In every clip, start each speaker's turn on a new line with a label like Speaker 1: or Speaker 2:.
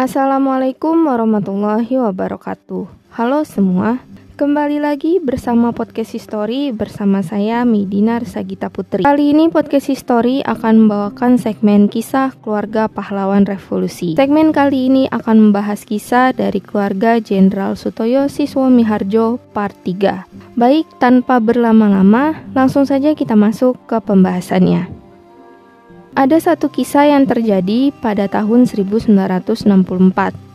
Speaker 1: Assalamualaikum warahmatullahi wabarakatuh. Halo semua, kembali lagi bersama Podcast History bersama saya Midinar Sagita Putri. Kali ini Podcast History akan membawakan segmen kisah keluarga pahlawan revolusi. Segmen kali ini akan membahas kisah dari keluarga Jenderal Sutoyo Siswomiharjo part 3. Baik, tanpa berlama-lama, langsung saja kita masuk ke pembahasannya. Ada satu kisah yang terjadi pada tahun 1964,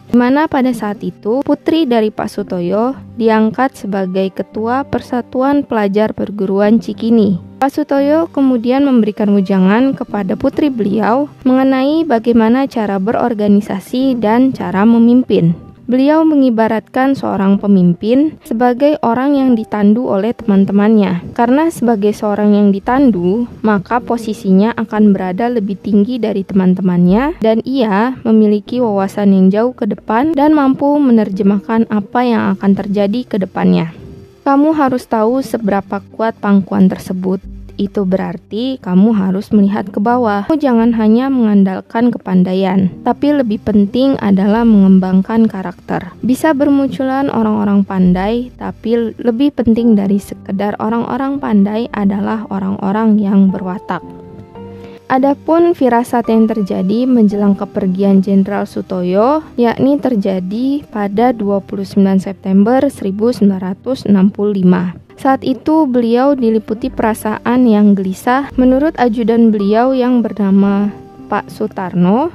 Speaker 1: di mana pada saat itu putri dari Pak Sutoyo diangkat sebagai ketua Persatuan Pelajar Perguruan Cikini. Pak Sutoyo kemudian memberikan wejangan kepada putri beliau mengenai bagaimana cara berorganisasi dan cara memimpin. Beliau mengibaratkan seorang pemimpin sebagai orang yang ditandu oleh teman-temannya. Karena sebagai seorang yang ditandu, maka posisinya akan berada lebih tinggi dari teman-temannya dan ia memiliki wawasan yang jauh ke depan dan mampu menerjemahkan apa yang akan terjadi ke depannya. Kamu harus tahu seberapa kuat pangkuan tersebut. Itu berarti kamu harus melihat ke bawah. Kamu jangan hanya mengandalkan kepandaian, tapi lebih penting adalah mengembangkan karakter. Bisa bermunculan orang-orang pandai, tapi lebih penting dari sekedar orang-orang pandai adalah orang-orang yang berwatak. Adapun firasat yang terjadi menjelang kepergian Jenderal Sutoyo, yakni terjadi pada 29 September 1965. Saat itu beliau diliputi perasaan yang gelisah. Menurut ajudan beliau yang bernama Pak Sutarno,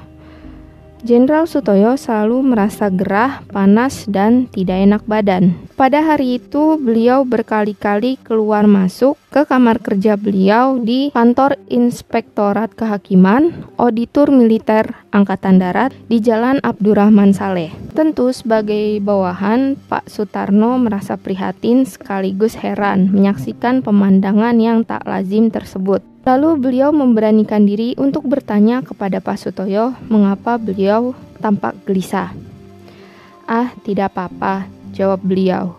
Speaker 1: Jenderal Sutoyo selalu merasa gerah, panas, dan tidak enak badan. Pada hari itu beliau berkali-kali keluar masuk ke kamar kerja beliau di kantor Inspektorat Kehakiman, Auditor Militer Angkatan Darat di Jalan Abdurrahman Saleh. Tentu sebagai bawahan, Pak Sutarno merasa prihatin sekaligus heran menyaksikan pemandangan yang tak lazim tersebut. Lalu beliau memberanikan diri untuk bertanya kepada Pak Sutoyo mengapa beliau tampak gelisah. "Ah, tidak apa-apa," jawab beliau.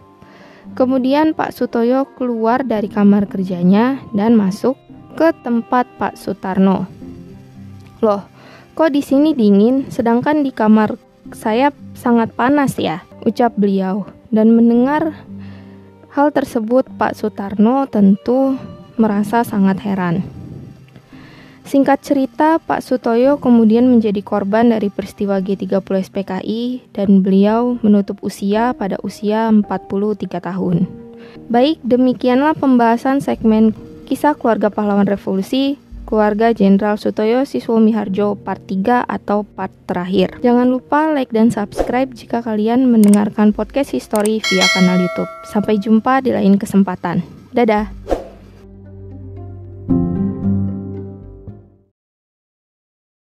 Speaker 1: Kemudian Pak Sutoyo keluar dari kamar kerjanya dan masuk ke tempat Pak Sutarno. "Loh, kok di sini dingin, sedangkan di kamar saya sangat panas ya?" ucap beliau. Dan mendengar hal tersebut, Pak Sutarno tentu merasa sangat heran. Singkat cerita, Pak Sutoyo kemudian menjadi korban dari peristiwa G30 SPKI dan beliau menutup usia pada usia 43 tahun. Baik, demikianlah pembahasan segmen kisah keluarga pahlawan revolusi, keluarga Jenderal Sutoyo Siswomiharjo part 3 atau part terakhir. Jangan lupa like dan subscribe jika kalian mendengarkan podcast history via kanal YouTube. Sampai jumpa di lain kesempatan. Dadah!